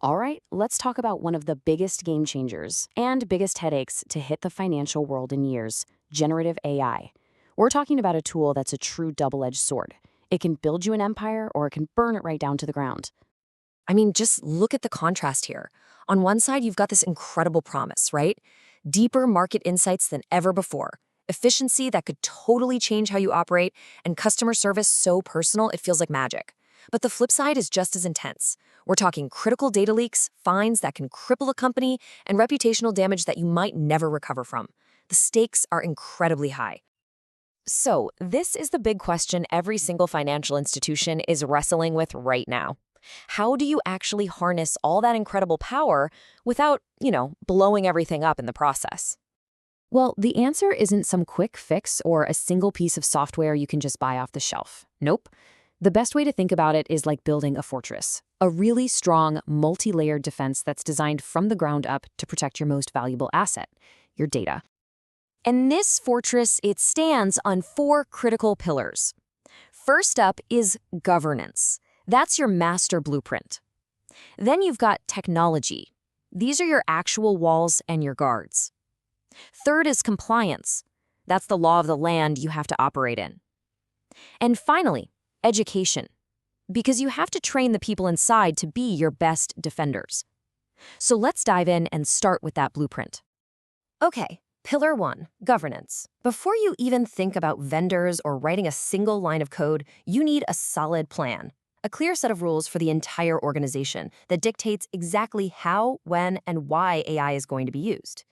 All right, let's talk about one of the biggest game changers and biggest headaches to hit the financial world in years, generative AI. We're talking about a tool that's a true double-edged sword. It can build you an empire or it can burn it right down to the ground. I mean, just look at the contrast here. On one side, you've got this incredible promise, right? Deeper market insights than ever before, efficiency that could totally change how you operate, and customer service so personal it feels like magic. But the flip side is just as intense. We're talking critical data leaks, fines that can cripple a company, and reputational damage that you might never recover from. The stakes are incredibly high. So, this is the big question every single financial institution is wrestling with right now. How do you actually harness all that incredible power without, blowing everything up in the process? Well, the answer isn't some quick fix or a single piece of software you can just buy off the shelf. Nope. The best way to think about it is like building a fortress, a really strong, multi-layered defense that's designed from the ground up to protect your most valuable asset, your data. And this fortress, it stands on four critical pillars. First up is governance. That's your master blueprint. Then you've got technology. These are your actual walls and your guards. Third is compliance. That's the law of the land you have to operate in. And finally, education. Because you have to train the people inside to be your best defenders. So let's dive in and start with that blueprint. Okay, Pillar 1, governance. Before you even think about vendors or writing a single line of code, you need a solid plan. A clear set of rules for the entire organization that dictates exactly how, when, and why AI is going to be used.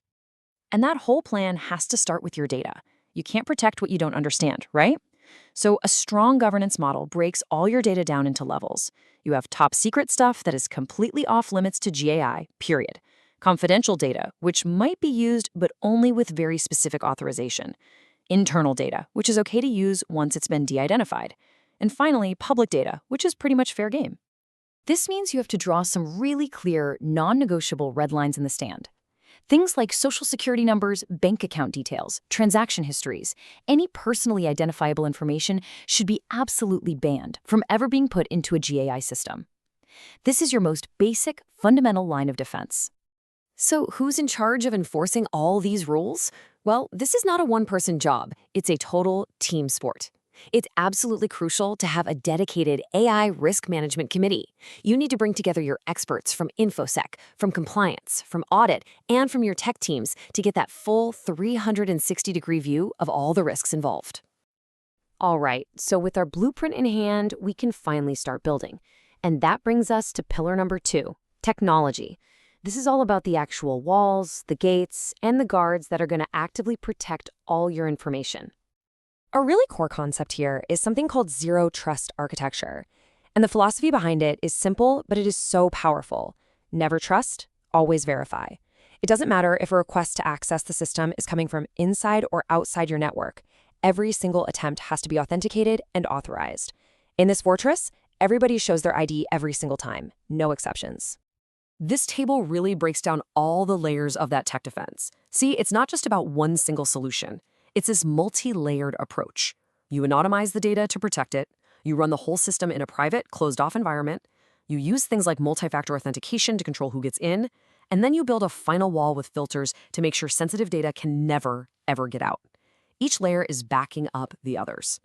And that whole plan has to start with your data. You can't protect what you don't understand, right? So a strong governance model breaks all your data down into levels. You have top secret stuff that is completely off limits to GAI, period. Confidential data, which might be used but only with very specific authorization. Internal data, which is okay to use once it's been de-identified. And finally, public data, which is pretty much fair game. This means you have to draw some really clear, non-negotiable red lines in the sand. Things like social security numbers, bank account details, transaction histories, any personally identifiable information should be absolutely banned from ever being put into a GAI system. This is your most basic, fundamental line of defense. So who's in charge of enforcing all these rules? Well, this is not a one-person job. It's a total team sport. It's absolutely crucial to have a dedicated AI risk management committee. You need to bring together your experts from InfoSec, from compliance, from audit, and from your tech teams to get that full 360-degree view of all the risks involved. All right, so with our blueprint in hand, we can finally start building. And that brings us to pillar number 2, technology. This is all about the actual walls, the gates, and the guards that are going to actively protect all your information. A really core concept here is something called zero trust architecture. And the philosophy behind it is simple, but it is so powerful. Never trust, always verify. It doesn't matter if a request to access the system is coming from inside or outside your network. Every single attempt has to be authenticated and authorized. In this fortress, everybody shows their ID every single time, no exceptions. This table really breaks down all the layers of that tech defense. See, it's not just about one single solution. It's this multi-layered approach. You anonymize the data to protect it. You run the whole system in a private, closed-off environment. You use things like multi-factor authentication to control who gets in. And then you build a final wall with filters to make sure sensitive data can never, ever get out. Each layer is backing up the others.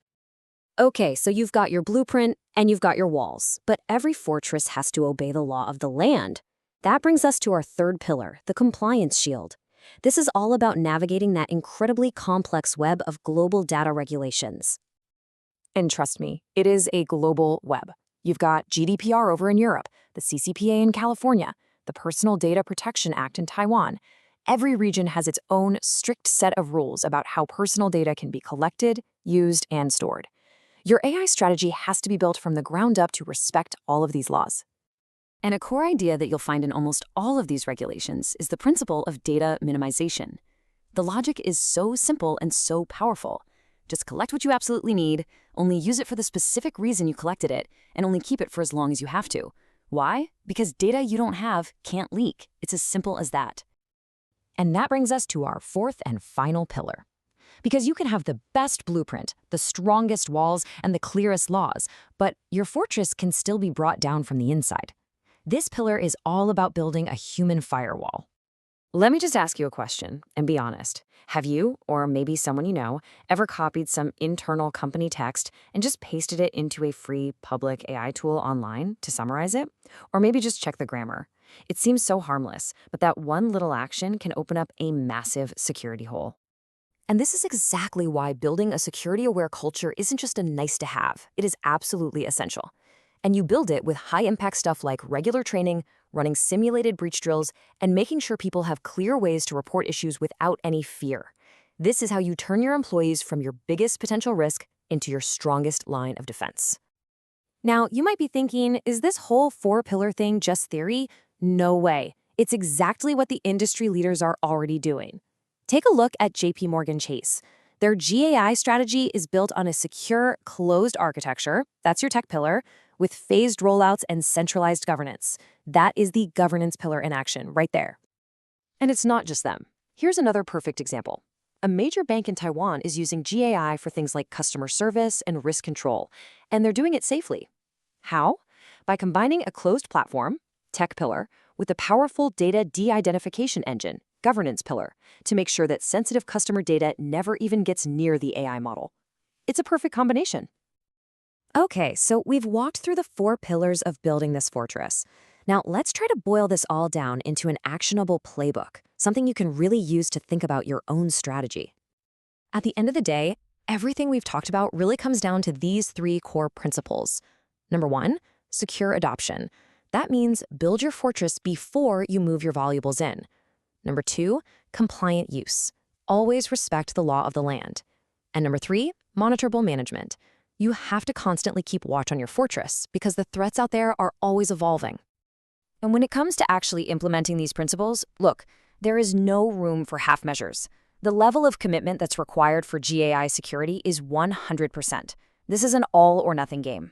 Okay, so you've got your blueprint and you've got your walls, but every fortress has to obey the law of the land. That brings us to our third pillar, the compliance shield. This is all about navigating that incredibly complex web of global data regulations. And trust me, it is a global web. You've got GDPR over in Europe, the CCPA in California, the Personal Data Protection Act in Taiwan. Every region has its own strict set of rules about how personal data can be collected, used, and stored. Your AI strategy has to be built from the ground up to respect all of these laws. And a core idea that you'll find in almost all of these regulations is the principle of data minimization. The logic is so simple and so powerful. Just collect what you absolutely need, only use it for the specific reason you collected it, and only keep it for as long as you have to. Why? Because data you don't have can't leak. It's as simple as that. And that brings us to our fourth and final pillar. Because you can have the best blueprint, the strongest walls, and the clearest laws, but your fortress can still be brought down from the inside. This pillar is all about building a human firewall. Let me just ask you a question and be honest. Have you, or maybe someone you know, ever copied some internal company text and just pasted it into a free public AI tool online to summarize it? Or maybe just check the grammar? It seems so harmless, but that one little action can open up a massive security hole. And this is exactly why building a security-aware culture isn't just a nice-to-have. It is absolutely essential. And you build it with high-impact stuff like regular training, running simulated breach drills, and making sure people have clear ways to report issues without any fear. This is how you turn your employees from your biggest potential risk into your strongest line of defense. Now, you might be thinking, is this whole four-pillar thing just theory? No way. It's exactly what the industry leaders are already doing. Take a look at JP Chase. Their GAI strategy is built on a secure, closed architecture, that's your tech pillar, with phased rollouts and centralized governance. That is the governance pillar in action right there. And it's not just them. Here's another perfect example. A major bank in Taiwan is using GAI for things like customer service and risk control, and they're doing it safely. How? By combining a closed platform, tech pillar, with a powerful data de-identification engine, governance pillar, to make sure that sensitive customer data never even gets near the AI model. It's a perfect combination. Okay, so we've walked through the four pillars of building this fortress. Now let's try to boil this all down into an actionable playbook, something you can really use to think about your own strategy. At the end of the day, everything we've talked about really comes down to these three core principles. Number one, secure adoption. That means build your fortress before you move your valuables in. Number two, compliant use. Always respect the law of the land. And number three, monitorable management. You have to constantly keep watch on your fortress because the threats out there are always evolving. And when it comes to actually implementing these principles, look, there is no room for half measures. The level of commitment that's required for GAI security is 100%. This is an all or nothing game.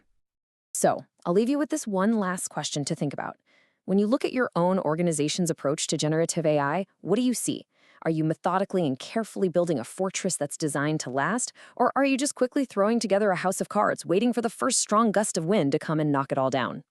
So, I'll leave you with this one last question to think about. When you look at your own organization's approach to generative AI, what do you see? Are you methodically and carefully building a fortress that's designed to last? Or are you just quickly throwing together a house of cards, waiting for the first strong gust of wind to come and knock it all down?